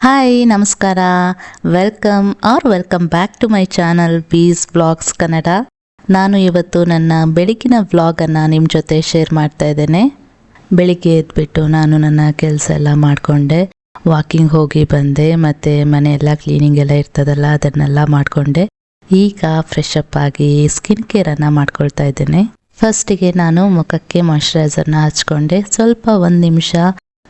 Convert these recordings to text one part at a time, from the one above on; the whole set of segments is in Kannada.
ಹಾಯ್ ನಮಸ್ಕಾರ. Welcome back to my channel bee's blogs Kannada. ನಾನು ಇವತ್ತು ನನ್ನ ಬೆಳಗಿನ ವ್ಲಾಗನ್ನು ನಿಮ್ಮ ಜೊತೆ ಶೇರ್ ಮಾಡ್ತಾ ಇದ್ದೇನೆ. ಬೆಳಿಗ್ಗೆ ಎದ್ಬಿಟ್ಟು ನಾನು ನನ್ನ ಕೆಲಸ ಎಲ್ಲ ಮಾಡಿಕೊಂಡೆ, ವಾಕಿಂಗ್ ಹೋಗಿ ಬಂದೆ, ಮತ್ತು ಮನೆಯೆಲ್ಲ ಕ್ಲೀನಿಂಗ್ ಎಲ್ಲ ಇರ್ತದಲ್ಲ ಅದನ್ನೆಲ್ಲ ಮಾಡಿಕೊಂಡೆ. ಈಗ ಫ್ರೆಶ್ ಅಪ್ ಆಗಿ ಸ್ಕಿನ್ ಕೇರನ್ನು ಮಾಡ್ಕೊಳ್ತಾ ಇದ್ದೇನೆ. ಫಸ್ಟಿಗೆ ನಾನು ಮುಖಕ್ಕೆ ಮಾಯ್ಶ್ಚರೈಸರ್ನ ಹಚ್ಕೊಂಡೆ. ಸ್ವಲ್ಪ 1 ನಿಮಿಷ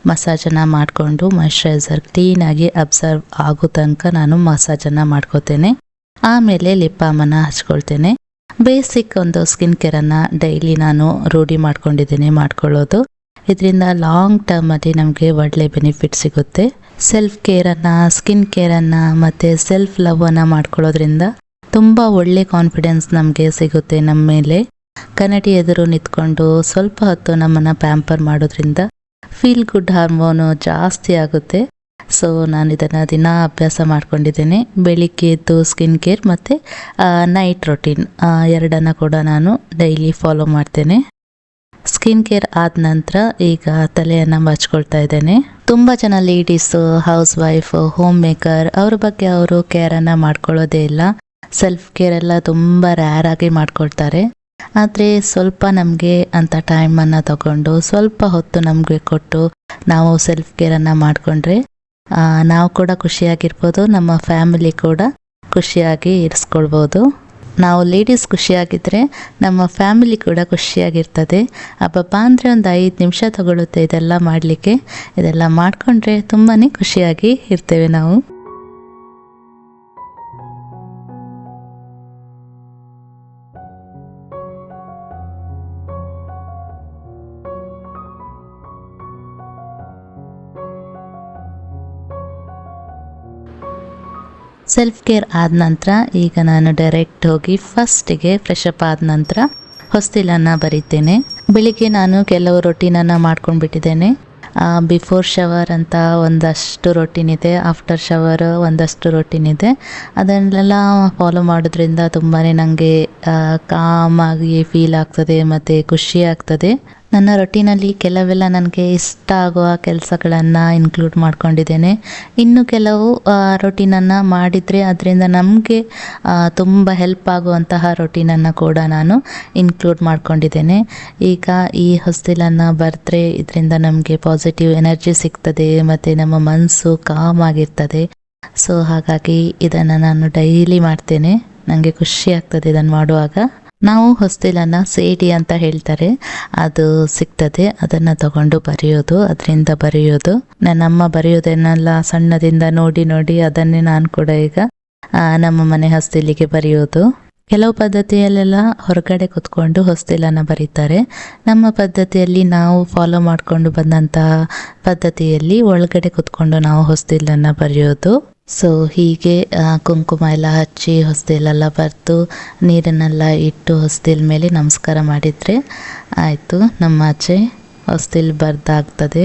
ಮಸಾಜನ್ನು ಮಾಡಿಕೊಂಡು ಮಾಯ್ಶ್ಚರೈಸರ್ ಕ್ಲೀನಾಗಿ ಅಬ್ಸರ್ವ್ ಆಗೋ ತನಕ ನಾನು ಮಸಾಜನ್ನು ಮಾಡ್ಕೋತೇನೆ. ಆಮೇಲೆ ಲಿಪ್ ಬಾಮನ್ನು ಹಚ್ಕೊಳ್ತೇನೆ. ಬೇಸಿಕ್ ಒಂದು ಸ್ಕಿನ್ ಕೇರನ್ನು ಡೈಲಿ ನಾನು ರೂಢಿ ಮಾಡ್ಕೊಳ್ಳೋದು. ಇದರಿಂದ ಲಾಂಗ್ ಟರ್ಮಲ್ಲಿ ನಮಗೆ ಒಳ್ಳೆ ಬೆನಿಫಿಟ್ ಸಿಗುತ್ತೆ. ಸೆಲ್ಫ್ ಕೇರನ್ನು, ಸ್ಕಿನ್ ಕೇರನ್ನು ಮತ್ತು ಸೆಲ್ಫ್ ಲವ್ವನ್ನು ಮಾಡ್ಕೊಳ್ಳೋದ್ರಿಂದ ತುಂಬ ಒಳ್ಳೆ ಕಾನ್ಫಿಡೆನ್ಸ್ ನಮಗೆ ಸಿಗುತ್ತೆ. ನಮ್ಮ ಮೇಲೆ ಕನ್ನಡಿ ಎದುರು ನಿಂತ್ಕೊಂಡು ಸ್ವಲ್ಪ ಹೊತ್ತು ನಮ್ಮನ್ನು ಪ್ಯಾಂಪರ್ ಮಾಡೋದ್ರಿಂದ ಫೀಲ್ ಗುಡ್ ಹಾರ್ಮೋನು ಜಾಸ್ತಿ ಆಗುತ್ತೆ. ಸೊ ನಾನು ಇದನ್ನು ದಿನ ಅಭ್ಯಾಸ ಮಾಡ್ಕೊಂಡಿದ್ದೇನೆ. ಬೆಳಿಗ್ಗೆ ಎದ್ದು ಸ್ಕಿನ್ ಕೇರ್ ಮತ್ತು ನೈಟ್ ರೊಟೀನ್ ಎರಡನ್ನು ಕೂಡ ನಾನು ಡೈಲಿ ಫಾಲೋ ಮಾಡ್ತೇನೆ. ಸ್ಕಿನ್ ಕೇರ್ ಆದ ನಂತರ ಈಗ ತಲೆಯನ್ನು ಹಚ್ಕೊಳ್ತಾ ಇದ್ದೇನೆ. ತುಂಬ ಜನ ladies, house wife, home maker ಅವ್ರ ಬಗ್ಗೆ ಅವರು ಕೇರನ್ನು ಮಾಡ್ಕೊಳ್ಳೋದೇ ಇಲ್ಲ. ಸೆಲ್ಫ್ ಕೇರ್ ಎಲ್ಲ ತುಂಬ ರ್ಯಾರಾಗಿ ಮಾಡ್ಕೊಳ್ತಾರೆ. ಆದರೆ ಸ್ವಲ್ಪ ನಮಗೆ ಅಂಥ ಟೈಮನ್ನು ತಗೊಂಡು ಸ್ವಲ್ಪ ಹೊತ್ತು ನಮಗೆ ಕೊಟ್ಟು ನಾವು ಸೆಲ್ಫ್ ಕೇರನ್ನು ಮಾಡಿಕೊಂಡ್ರೆ ನಾವು ಕೂಡ ಖುಷಿಯಾಗಿರ್ಬೋದು, ನಮ್ಮ ಫ್ಯಾಮಿಲಿ ಕೂಡ ಖುಷಿಯಾಗಿ ಇರಿಸ್ಕೊಳ್ಬೋದು. ನಾವು ಲೇಡೀಸ್ ಖುಷಿಯಾಗಿದ್ದರೆ ನಮ್ಮ ಫ್ಯಾಮಿಲಿ ಕೂಡ ಖುಷಿಯಾಗಿರ್ತದೆ. ಹಬ್ಬ ಅಂದರೆ ಒಂದು 5 ನಿಮಿಷ ತಗೊಳ್ಳುತ್ತೆ ಇದೆಲ್ಲ ಮಾಡಲಿಕ್ಕೆ. ಇದೆಲ್ಲ ಮಾಡಿಕೊಂಡ್ರೆ ತುಂಬಾ ಖುಷಿಯಾಗಿ ಇರ್ತೇವೆ ನಾವು. ಸೆಲ್ಫ್ ಕೇರ್ ಆದ ನಂತರ ಈಗ ನಾನು ಡೈರೆಕ್ಟ್ ಹೋಗಿ ಫಸ್ಟಿಗೆ ಫ್ರೆಶ್ ಅಪ್ ಆದ ನಂತರ ಹೊಸ್ತಿಲನ್ನು ಬರಿತೇನೆ. ಬೆಳಿಗ್ಗೆ ನಾನು ಕೆಲವು ರೊಟೀನನ್ನು ಮಾಡ್ಕೊಂಡ್ಬಿಟ್ಟಿದ್ದೇನೆ. ಬಿಫೋರ್ ಶವರ್ ಅಂತ ಒಂದಷ್ಟು ರೊಟೀನ್ ಇದೆ, ಆಫ್ಟರ್ ಶವರ್ ಒಂದಷ್ಟು ರೊಟೀನ್ ಇದೆ. ಅದನ್ನೆಲ್ಲ ಫಾಲೋ ಮಾಡೋದ್ರಿಂದ ತುಂಬಾ ನನಗೆ ಕಾಮಾಗಿ ಫೀಲ್ ಆಗ್ತದೆ ಮತ್ತು ಖುಷಿ ಆಗ್ತದೆ. ನನ್ನ ರೊಟೀನಲ್ಲಿ ಕೆಲವೆಲ್ಲ ನನಗೆ ಇಷ್ಟ ಆಗುವ ಕೆಲಸಗಳನ್ನು ಇನ್ಕ್ಲೂಡ್ ಮಾಡ್ಕೊಂಡಿದ್ದೇನೆ. ಇನ್ನು ಕೆಲವು ರೊಟೀನನ್ನು ಮಾಡಿದರೆ ಅದರಿಂದ ನಮಗೆ ತುಂಬ ಹೆಲ್ಪ್ ಆಗುವಂತಹ ರೊಟೀನನ್ನು ಕೂಡ ನಾನು ಇನ್ಕ್ಲೂಡ್ ಮಾಡ್ಕೊಂಡಿದ್ದೇನೆ. ಈಗ ಈ ಹೊಸ್ತಿಲನ್ನು ಬರೆದ್ರೆ ಇದರಿಂದ ನಮಗೆ ಪಾಸಿಟಿವ್ ಎನರ್ಜಿ ಸಿಗ್ತದೆ ಮತ್ತು ನಮ್ಮ ಮನಸ್ಸು ಕಾಮ್ ಆಗಿರ್ತದೆ. ಸೊ ಹಾಗಾಗಿ ಇದನ್ನು ನಾನು ಡೈಲಿ ಮಾಡ್ತೇನೆ. ನನಗೆ ಖುಷಿ ಆಗ್ತದೆ ಇದನ್ನು ಮಾಡುವಾಗ. ನಾವು ಹೊಸ್ತಿಲನ್ನು ಸೇಡಿ ಅಂತ ಹೇಳ್ತಾರೆ, ಅದು ಸಿಗ್ತದೆ. ಅದನ್ನು ತಗೊಂಡು ಬರೆಯೋದು, ಅದರಿಂದ ಬರೆಯೋದು. ನನ್ನಮ್ಮ ಬರೆಯೋದನ್ನೆಲ್ಲ ಸಣ್ಣದಿಂದ ನೋಡಿ ಅದನ್ನೇ ನಾನು ಕೂಡ ಈಗ ನಮ್ಮ ಮನೆ ಹೊಸ್ತಿಲಿಗೆ ಬರೆಯೋದು. ಕೆಲವು ಪದ್ಧತಿಯಲ್ಲೆಲ್ಲ ಹೊರಗಡೆ ಕೂತ್ಕೊಂಡು ಹೊಸ್ತಿಲನ್ನು ಬರೀತಾರೆ. ನಮ್ಮ ಪದ್ಧತಿಯಲ್ಲಿ ನಾವು ಫಾಲೋ ಮಾಡಿಕೊಂಡು ಬಂದಂತಹ ಪದ್ಧತಿಯಲ್ಲಿ ಒಳಗಡೆ ಕೂತ್ಕೊಂಡು ನಾವು ಹೊಸ್ತಿಲನ್ನು ಬರೆಯೋದು. ಸೊ ಹೀಗೆ ಕುಂಕುಮ ಎಲ್ಲ ಹಚ್ಚಿ ಹೊಸ್ತಿಲೆಲ್ಲ ಬರೆದು ನೀರನ್ನೆಲ್ಲ ಇಟ್ಟು ಹೊಸ್ತಿಲ ಮೇಲೆ ನಮಸ್ಕಾರ ಮಾಡಿದರೆ ಆಯಿತು, ನಮ್ಮ ಆಚೆ ಹೊಸ್ತಿಲು ಬರ್ದಾಗ್ತದೆ.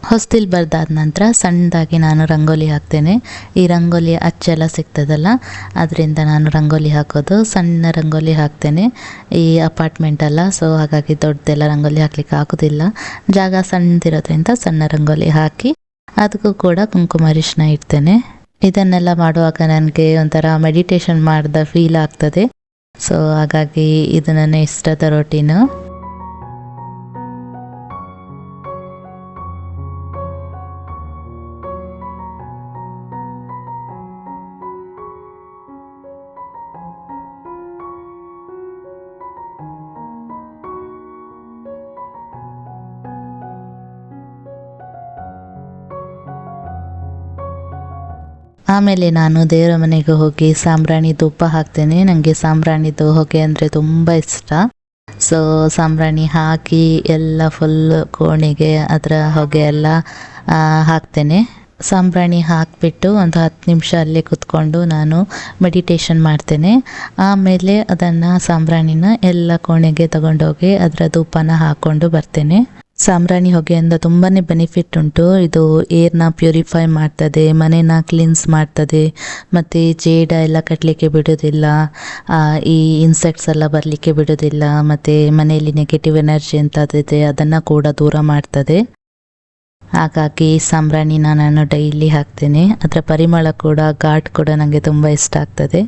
ಹೊಸ್ತಿಲ್ ಬರೆದಾದ ನಂತರ ಸಣ್ಣದಾಗಿ ನಾನು ರಂಗೋಲಿ ಹಾಕ್ತೇನೆ. ಈ ರಂಗೋಲಿ ಅಚ್ಚೆಲ್ಲ ಸಿಗ್ತದಲ್ಲ, ಅದರಿಂದ ನಾನು ರಂಗೋಲಿ ಹಾಕೋದು. ಸಣ್ಣ ರಂಗೋಲಿ ಹಾಕ್ತೇನೆ. ಈ ಅಪಾರ್ಟ್ಮೆಂಟ್ ಅಲ್ಲ, ಸೊ ಹಾಗಾಗಿ ದೊಡ್ಡದೆಲ್ಲ ರಂಗೋಲಿ ಹಾಕ್ಲಿಕ್ಕೆ ಆಗೋದಿಲ್ಲ. ಜಾಗ ಸಣ್ಣದಿರೋದ್ರಿಂದ ಸಣ್ಣ ರಂಗೋಲಿ ಹಾಕಿ ಅದಕ್ಕೂ ಕೂಡ ಕುಂಕುಮ ಅರಿಶಿನ ಇಡ್ತೇನೆ. ಇದನ್ನೆಲ್ಲ ಮಾಡುವಾಗ ನನಗೆ ಒಂಥರ ಮೆಡಿಟೇಷನ್ ಮಾಡಿದ ಫೀಲ್ ಆಗ್ತದೆ. ಸೊ ಹಾಗಾಗಿ ಇದು ನನ್ನ ಇಷ್ಟದ ರೊಟೀನು. ಆಮೇಲೆ ನಾನು ದೇವರ ಮನೆಗೆ ಹೋಗಿ ಸಾಂಬ್ರಾಣಿ ಧೂಪ ಹಾಕ್ತೇನೆ. ನನಗೆ ಸಾಂಬ್ರಾಣಿದು ಹೊಗೆ ಅಂದರೆ ತುಂಬ ಇಷ್ಟ. ಸೊ ಸಾಂಬ್ರಾಣಿ ಹಾಕಿ ಎಲ್ಲ ಫುಲ್ ಕೋಣೆಗೆ ಅದರ ಹೊಗೆ ಎಲ್ಲ ಹಾಕ್ತೇನೆ. ಸಾಂಬ್ರಾಣಿ ಹಾಕಿಬಿಟ್ಟು ಒಂದು 10 ನಿಮಿಷ ಅಲ್ಲೇ ಕೂತ್ಕೊಂಡು ನಾನು ಮೆಡಿಟೇಷನ್ ಮಾಡ್ತೇನೆ. ಆಮೇಲೆ ಅದನ್ನು ಸಾಂಬ್ರಾಣಿನ ಎಲ್ಲ ಕೋಣೆಗೆ ತಗೊಂಡೋಗಿ ಅದರ ಧೂಪನ ಹಾಕ್ಕೊಂಡು ಬರ್ತೇನೆ. ಸಾಂಬ್ರಾಣಿ ಹೊಗೆಯಿಂದ ತುಂಬಾ ಬೆನಿಫಿಟ್ ಉಂಟು. ಇದು ಏರ್ನ ಪ್ಯೂರಿಫೈ ಮಾಡ್ತದೆ, ಮನೆನ ಕ್ಲೀನ್ಸ್ ಮಾಡ್ತದೆ, ಮತ್ತು ಜೇಡ ಎಲ್ಲ ಕಟ್ಟಲಿಕ್ಕೆ ಬಿಡೋದಿಲ್ಲ, ಈ ಇನ್ಸೆಕ್ಟ್ಸ್ ಎಲ್ಲ ಬರಲಿಕ್ಕೆ ಬಿಡೋದಿಲ್ಲ, ಮತ್ತು ಮನೆಯಲ್ಲಿ ನೆಗೆಟಿವ್ ಎನರ್ಜಿ ಎಂತಾದಿದೆ ಅದನ್ನು ಕೂಡ ದೂರ ಮಾಡ್ತದೆ. ಹಾಗಾಗಿ ಸಾಂಬ್ರಾಣಿನ ನಾನು ಡೈಲಿ ಹಾಕ್ತೇನೆ. ಅದರ ಪರಿಮಳ ಕೂಡ, ಘಾಟ್ ಕೂಡ ನನಗೆ ತುಂಬ ಇಷ್ಟ ಆಗ್ತದೆ.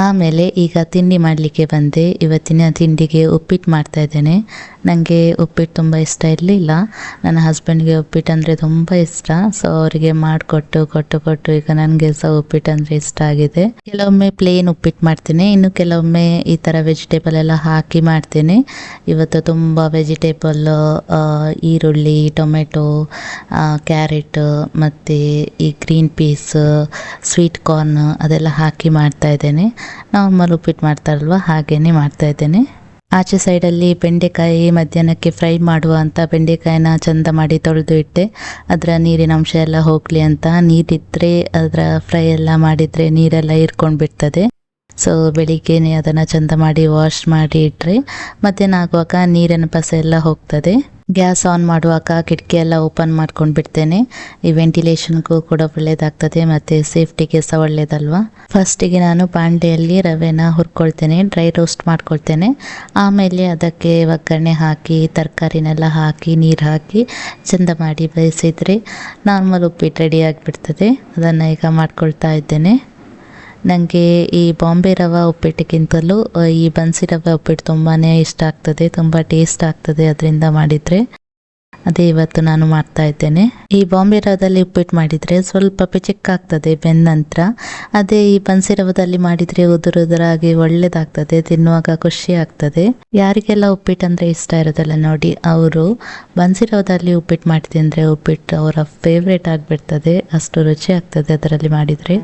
ಆಮೇಲೆ ಈಗ ತಿಂಡಿ ಮಾಡಲಿಕ್ಕೆ ಬಂದೆ. ಇವತ್ತಿನ ತಿಂಡಿಗೆ ಉಪ್ಪಿಟ್ಟು ಮಾಡ್ತಾ ಇದ್ದೇನೆ. ನನಗೆ ಉಪ್ಪಿಟ್ಟು ತುಂಬ ಇಷ್ಟ ಇರಲಿಲ್ಲ. ನನ್ನ ಹಸ್ಬೆಂಡ್ಗೆ ಉಪ್ಪಿಟ್ಟು ಅಂದರೆ ತುಂಬ ಇಷ್ಟ. ಸೊ ಅವರಿಗೆ ಮಾಡಿಕೊಟ್ಟು ಈಗ ನನಗೆ ಸಹ ಉಪ್ಪಿಟ್ಟು ಅಂದರೆ ಇಷ್ಟ ಆಗಿದೆ. ಕೆಲವೊಮ್ಮೆ ಪ್ಲೇನ್ ಉಪ್ಪಿಟ್ಟು ಮಾಡ್ತೇನೆ, ಇನ್ನು ಕೆಲವೊಮ್ಮೆ ಈ ಥರ ವೆಜಿಟೇಬಲ್ ಎಲ್ಲ ಹಾಕಿ ಮಾಡ್ತೇನೆ. ಇವತ್ತು ತುಂಬ ವೆಜಿಟೇಬಲ್, ಈರುಳ್ಳಿ, ಟೊಮೆಟೊ, ಕ್ಯಾರೆಟ್ ಮತ್ತು ಈ ಗ್ರೀನ್ ಪೀಸ್, ಸ್ವೀಟ್ ಕಾರ್ನ್ ಅದೆಲ್ಲ ಹಾಕಿ ಮಾಡ್ತಾ ಇದ್ದೇನೆ. ನಾರ್ಮಲ್ ಉಪ್ಪಿಟ್ಟು ಮಾಡ್ತಾರಲ್ವ ಹಾಗೇನೆ ಮಾಡ್ತಾ ಇದ್ದೇನೆ. ಆಚೆ ಸೈಡಲ್ಲಿ ಬೆಂಡೆಕಾಯಿ ಮಧ್ಯಾಹ್ನಕ್ಕೆ ಫ್ರೈ ಮಾಡುವ ಅಂತ ಬೆಂಡೆಕಾಯಿನ ಚಂದ ಮಾಡಿ ತೊಳೆದು ಇಟ್ಟೆ. ಅದರ ನೀರಿನ ಅಂಶ ಎಲ್ಲ ಹೋಗಲಿ ಅಂತ. ನೀರಿದ್ದರೆ ಅದರ ಫ್ರೈ ಎಲ್ಲ ಮಾಡಿದರೆ ನೀರೆಲ್ಲ ಹೀರ್ಕೊಂಡು ಬಿಡ್ತದೆ. ಸೊ ಬೆಳಿಗ್ಗೆನೆ ಅದನ್ನು ಚಂದ ಮಾಡಿ ವಾಶ್ ಮಾಡಿ ಇಟ್ಟರೆ ಮಧ್ಯಾಹ್ನ ಆಗುವಾಗ ನೀರಿನ ಪಸೆ ಎಲ್ಲ ಹೋಗ್ತದೆ. ಗ್ಯಾಸ್ ಆನ್ ಮಾಡುವಾಗ ಕಿಟಕಿ ಎಲ್ಲ ಓಪನ್ ಮಾಡ್ಕೊಂಡು ಬಿಡ್ತೇನೆ. ಈ ವೆಂಟಿಲೇಷನ್ಗೂ ಕೂಡ ಒಳ್ಳೆಯದಾಗ್ತದೆ ಮತ್ತು ಸೇಫ್ಟಿಗೆ ಸಹ ಒಳ್ಳೆಯದಲ್ವಾ. ಫಸ್ಟಿಗೆ ನಾನು ಬಾಣಲೆಯಲ್ಲಿ ರವೆನ ಹುರ್ಕೊಳ್ತೇನೆ, ಡ್ರೈ ರೋಸ್ಟ್ ಮಾಡ್ಕೊಳ್ತೇನೆ. ಆಮೇಲೆ ಅದಕ್ಕೆ ಒಗ್ಗರಣೆ ಹಾಕಿ ತರಕಾರಿನೆಲ್ಲ ಹಾಕಿ ನೀರು ಹಾಕಿ ಚಂದ ಮಾಡಿ ಬೇಯಿಸಿದರೆ ನಾರ್ಮಲ್ ಉಪ್ಪಿಟ್ಟು ರೆಡಿ ಆಗಿಬಿಡ್ತದೆ. ಅದನ್ನು ಈಗ ಮಾಡ್ಕೊಳ್ತಾ ಇದ್ದೇನೆ. ನನಗೆ ಈ ಬಾಂಬೆ ರವೆ ಉಪ್ಪಿಟ್ಟಿಗಿಂತಲೂ ಈ ಬನ್ಸಿ ರವೆ ಉಪ್ಪಿಟ್ಟು ತುಂಬಾ ಇಷ್ಟ ಆಗ್ತದೆ, ತುಂಬ ಟೇಸ್ಟ್ ಆಗ್ತದೆ ಅದರಿಂದ ಮಾಡಿದರೆ. ಅದೇ ಇವತ್ತು ನಾನು ಮಾಡ್ತಾ ಇದ್ದೇನೆ. ಈ ಬಾಂಬೆ ರವದಲ್ಲಿ ಉಪ್ಪಿಟ್ಟು ಮಾಡಿದರೆ ಸ್ವಲ್ಪ ಚಿಕ್ಕಾಗ್ತದೆ ಬೆಂದ ನಂತರ. ಅದೇ ಈ ಬನ್ಸಿ ರವದಲ್ಲಿ ಮಾಡಿದರೆ ಉದುರಾಗಿ ಒಳ್ಳೆದಾಗ್ತದೆ, ತಿನ್ನುವಾಗ ಖುಷಿ ಆಗ್ತದೆ. ಯಾರಿಗೆಲ್ಲ ಉಪ್ಪಿಟ್ಟು ಅಂದರೆ ಇಷ್ಟ ಇರೋದಲ್ಲ ನೋಡಿ, ಅವರು ಬನ್ಸಿ ರವದಲ್ಲಿ ಉಪ್ಪಿಟ್ಟು ಮಾಡಿ ತಿಂದರೆ ಉಪ್ಪಿಟ್ಟು ಅವರ ಫೇವ್ರೇಟ್ ಆಗಿಬಿಡ್ತದೆ. ಅಷ್ಟು ರುಚಿ ಆಗ್ತದೆ ಅದರಲ್ಲಿ ಮಾಡಿದರೆ.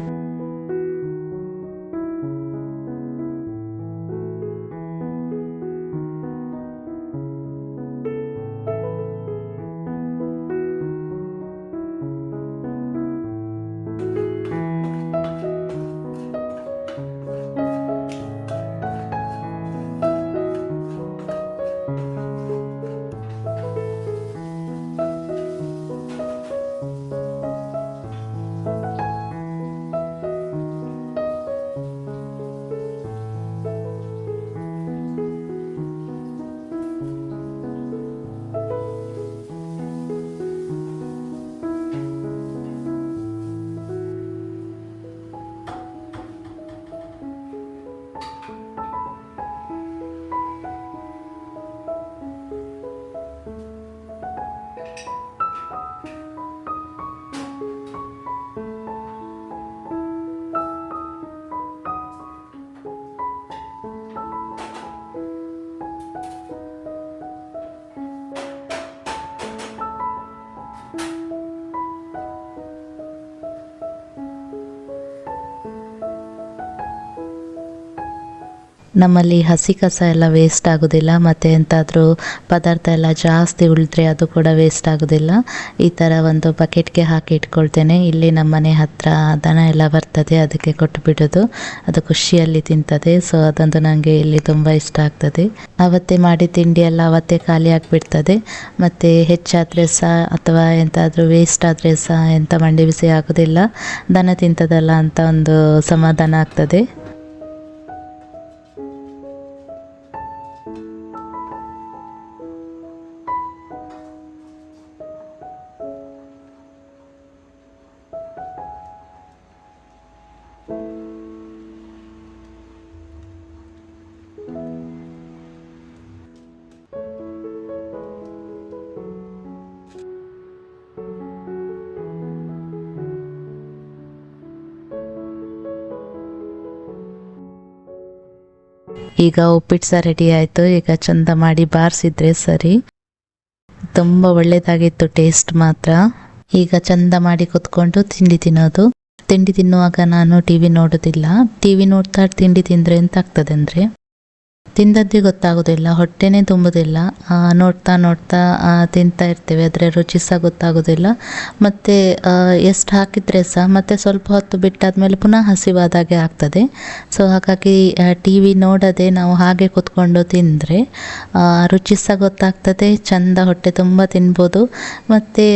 ನಮ್ಮಲ್ಲಿ ಹಸಿ ಕಸ ಎಲ್ಲ ವೇಸ್ಟ್ ಆಗೋದಿಲ್ಲ, ಮತ್ತು ಎಂತಾದರೂ ಪದಾರ್ಥ ಎಲ್ಲ ಜಾಸ್ತಿ ಉಳಿದ್ರೆ ಅದು ಕೂಡ ವೇಸ್ಟ್ ಆಗೋದಿಲ್ಲ. ಈ ಥರ ಒಂದು ಬಕೆಟ್ಗೆ ಹಾಕಿ ಇಟ್ಕೊಳ್ತೇನೆ. ಇಲ್ಲಿ ನಮ್ಮ ಮನೆ ಹತ್ತಿರ ದನ ಎಲ್ಲ ಬರ್ತದೆ, ಅದಕ್ಕೆ ಕೊಟ್ಟು ಬಿಡೋದು. ಅದು ಖುಷಿಯಲ್ಲಿ ತಿಂತದೆ. ಸೊ ಅದೊಂದು ನನಗೆ ಇಲ್ಲಿ ತುಂಬ ಇಷ್ಟ ಆಗ್ತದೆ. ಅವತ್ತೇ ಮಾಡಿ ತಿಂಡಿ ಎಲ್ಲ ಅವತ್ತೇ ಖಾಲಿ ಆಗಿಬಿಡ್ತದೆ. ಮತ್ತು ಹೆಚ್ಚಾದರೆ ಸಹ ಅಥವಾ ಎಂತಾದರೂ ವೇಸ್ಟ್ ಆದರೆ ಸಹ ಎಂಥ ಮಂಡಿ ಬಿಸಿ ಆಗೋದಿಲ್ಲ. ದನ ತಿಂತದಲ್ಲ ಅಂತ ಒಂದು ಸಮಾಧಾನ ಆಗ್ತದೆ. ಈಗ ಉಪ್ಪಿಟ್ಟು ಸಹ ರೆಡಿ ಆಯಿತು. ಈಗ ಚಂದ ಮಾಡಿ ಬಾರಿಸಿದ್ರೆ ಸರಿ. ತುಂಬ ಒಳ್ಳೆಯದಾಗಿತ್ತು ಟೇಸ್ಟ್ ಮಾತ್ರ. ಈಗ ಚಂದ ಮಾಡಿ ಕುತ್ಕೊಂಡು ತಿಂಡಿ ತಿನ್ನೋದು. ತಿಂಡಿ ತಿನ್ನುವಾಗ ನಾನು ಟಿ ವಿ ನೋಡೋದಿಲ್ಲ. ಟಿ ವಿ ನೋಡ್ತಾ ತಿಂಡಿ ತಿಂದರೆ ಎಂತ ಆಗ್ತದೆ ಅಂದರೆ ತಿಂದದ್ದೇ ಗೊತ್ತಾಗೋದಿಲ್ಲ, ಹೊಟ್ಟೆನೇ ತುಂಬುವುದಿಲ್ಲ. ನೋಡ್ತಾ ನೋಡ್ತಾ ತಿಂತಾ ಇರ್ತೇವೆ, ಆದರೆ ರುಚಿ ಸಹ ಗೊತ್ತಾಗೋದಿಲ್ಲ. ಮತ್ತು ಎಷ್ಟು ಹಾಕಿದರೆ ಸಹ ಮತ್ತೆ ಸ್ವಲ್ಪ ಹೊತ್ತು ಬಿಟ್ಟಾದಮೇಲೆ ಪುನಃ ಹಸಿವಾದಾಗೆ ಆಗ್ತದೆ. ಸೊ ಹಾಗಾಗಿ ಟಿ ವಿ ನೋಡದೆ ನಾವು ಹಾಗೆ ಕೂತ್ಕೊಂಡು ತಿಂದರೆ ರುಚಿ ಸಹ ಗೊತ್ತಾಗ್ತದೆ, ಚಂದ ಹೊಟ್ಟೆ ತುಂಬ ತಿನ್ಬೋದು, ಮತ್ತು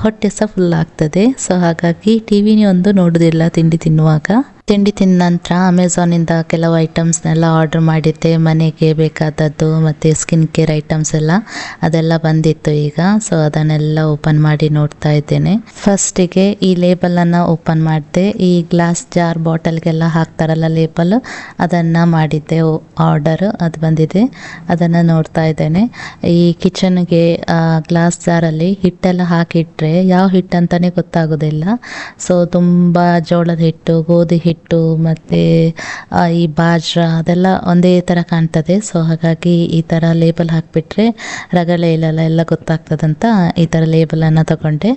ಹೊಟ್ಟೆ ಸಹ ಫುಲ್ ಆಗ್ತದೆ. ಸೊ ಹಾಗಾಗಿ ಟಿ ವಿನೇ ಒಂದು ನೋಡೋದಿಲ್ಲ ತಿಂಡಿ ತಿನ್ನುವಾಗ. ತಿಂಡಿ ತಿಂದ ನಂತರ ಅಮೆಝಾನಿಂದ ಕೆಲವು ಐಟಮ್ಸ್ನೆಲ್ಲ ಆರ್ಡ್ರ್ ಮಾಡಿದ್ದೆ, ಮನೆಗೆ ಬೇಕಾದದ್ದು ಮತ್ತು ಸ್ಕಿನ್ ಕೇರ್ ಐಟಮ್ಸ್ ಎಲ್ಲ ಅದೆಲ್ಲ ಬಂದಿತ್ತು ಈಗ. ಸೊ ಅದನ್ನೆಲ್ಲ ಓಪನ್ ಮಾಡಿ ನೋಡ್ತಾ ಇದ್ದೇನೆ. ಫಸ್ಟಿಗೆ ಈ ಲೇಬಲನ್ನು ಓಪನ್ ಮಾಡಿದೆ. ಈ ಗ್ಲಾಸ್ ಜಾರ್ ಬಾಟಲ್ಗೆಲ್ಲ ಹಾಕ್ತಾರಲ್ಲ ಲೇಬಲ್, ಅದನ್ನು ಮಾಡಿದ್ದೆ ಆರ್ಡರ್. ಅದು ಬಂದಿದೆ, ಅದನ್ನು ನೋಡ್ತಾ ಇದ್ದೇನೆ. ಈ ಕಿಚನ್ಗೆ ಗ್ಲಾಸ್ ಜಾರಲ್ಲಿ ಹಿಟ್ಟೆಲ್ಲ ಹಾಕಿಟ್ರೆ ಯಾವ ಹಿಟ್ಟು ಅಂತಲೇ ಗೊತ್ತಾಗೋದಿಲ್ಲ. ಸೊ ತುಂಬ ಜೋಳದ ಹಿಟ್ಟು, ಗೋಧಿ ಹಿಟ್ಟು ಮತ್ತು ಈ ಬಾಜ್ರಾ ಅದೆಲ್ಲ ಒಂದೇ ಥರ ಕಾಣ್ತದೆ. ಸೊ ಹಾಗಾಗಿ ಈ ಥರ ಲೇಬಲ್ ಹಾಕಿಬಿಟ್ರೆ ರಗಳೆ ಇಲ್ಲಲ್ಲ, ಎಲ್ಲ ಗೊತ್ತಾಗ್ತದಂತ ಈ ಥರ ಲೇಬಲನ್ನು ತಗೊಂಡೆ.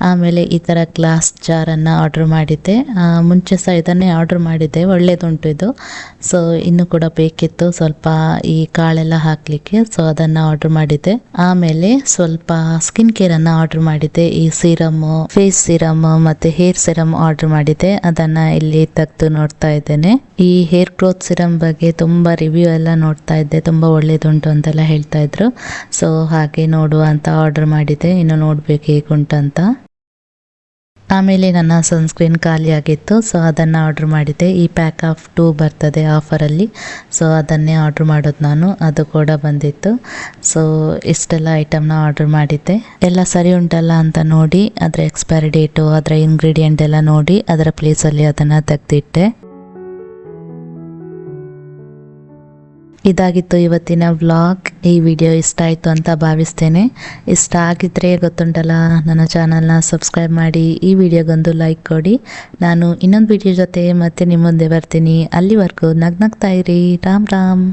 ಆಮೇಲೆ ಈ ಥರ ಗ್ಲಾಸ್ ಜಾರನ್ನು ಆರ್ಡ್ರ್ ಮಾಡಿದ್ದೆ. ಮುಂಚೆ ಸಹ ಇದನ್ನೇ ಆರ್ಡ್ರ್ ಮಾಡಿದ್ದೆ, ಒಳ್ಳೆಯದುಂಟು ಇದು. ಸೊ ಇನ್ನೂ ಕೂಡ ಬೇಕಿತ್ತು ಸ್ವಲ್ಪ ಈ ಕಾಳೆಲ್ಲ ಹಾಕಲಿಕ್ಕೆ. ಸೊ ಅದನ್ನು ಆರ್ಡ್ರ್ ಮಾಡಿದ್ದೆ. ಆಮೇಲೆ ಸ್ವಲ್ಪ ಸ್ಕಿನ್ ಕೇರನ್ನು ಆರ್ಡ್ರ್ ಮಾಡಿದ್ದೆ. ಈ ಸಿರಮ್ಮು, ಫೇಸ್ ಸಿರಮ್ ಮತ್ತು ಹೇರ್ ಸಿರಮ್ ಆರ್ಡ್ರ್ ಮಾಡಿದ್ದೆ. ಅದನ್ನು ಇಲ್ಲಿ ತೆಗೆದು ನೋಡ್ತಾ ಇದ್ದೇನೆ. ಈ ಹೇರ್ ಗ್ರೋತ್ ಸಿರಮ್ ಬಗ್ಗೆ ತುಂಬ ರಿವ್ಯೂ ಎಲ್ಲ ನೋಡ್ತಾ ಇದ್ದೆ, ತುಂಬ ಒಳ್ಳೇದುಂಟು ಅಂತೆಲ್ಲ ಹೇಳ್ತಾ ಇದ್ರು. ಸೊ ಹಾಗೆ ನೋಡುವ ಅಂತ ಆರ್ಡರ್ ಮಾಡಿದ್ದೆ, ಇನ್ನು ನೋಡ್ಬೇಕು ಹೇಗುಂಟು ಅಂತ. ಆಮೇಲೆ ನನ್ನ ಸನ್ಸ್ಕ್ರೀನ್ ಖಾಲಿ ಆಗಿತ್ತು. ಸೊ ಅದನ್ನು ಆರ್ಡ್ರ್ ಮಾಡಿದ್ದೆ. ಈ ಪ್ಯಾಕ್ ಆಫ್ 2 ಬರ್ತದೆ ಆಫರಲ್ಲಿ. ಸೊ ಅದನ್ನೇ ಆರ್ಡ್ರ್ ಮಾಡೋದು ನಾನು. ಅದು ಕೂಡ ಬಂದಿತ್ತು. ಸೊ ಇಷ್ಟೆಲ್ಲ ಐಟಮ್ನ ಆರ್ಡ್ರ್ ಮಾಡಿದ್ದೆ. ಎಲ್ಲ ಸರಿ ಉಂಟಲ್ಲ ಅಂತ ನೋಡಿ, ಅದರ ಎಕ್ಸ್ಪೈರಿ ಡೇಟು, ಅದರ ಇಂಗ್ರೀಡಿಯೆಂಟ್ ಎಲ್ಲ ನೋಡಿ ಅದರ ಪ್ಲೇಸಲ್ಲಿ ಅದನ್ನು ತೆಗೆದಿಟ್ಟೆ. ಇದಾಗಿತ್ತು ಇವತ್ತಿನ ವ್ಲಾಗ್. ಈ ವಿಡಿಯೋ ಇಷ್ಟ ಆಯಿತು ಅಂತ ಭಾವಿಸ್ತೇನೆ. ಇಷ್ಟ ಆಗಿದ್ದರೆ ಗೊತ್ತುಂಟಲ್ಲ, ನನ್ನ ಚಾನಲ್ನ ಸಬ್ಸ್ಕ್ರೈಬ್ ಮಾಡಿ, ಈ ವಿಡಿಯೋಗೊಂದು ಲೈಕ್ ಕೊಡಿ. ನಾನು ಇನ್ನೊಂದು ವಿಡಿಯೋ ಜೊತೆ ಮತ್ತೆ ನಿಮ್ಮ ಮುಂದೆ ಬರ್ತೀನಿ. ಅಲ್ಲಿವರೆಗೂ ನಗ್ನಗ್ತಾ ಇರಿ. ರಾಮ್ ರಾಮ್.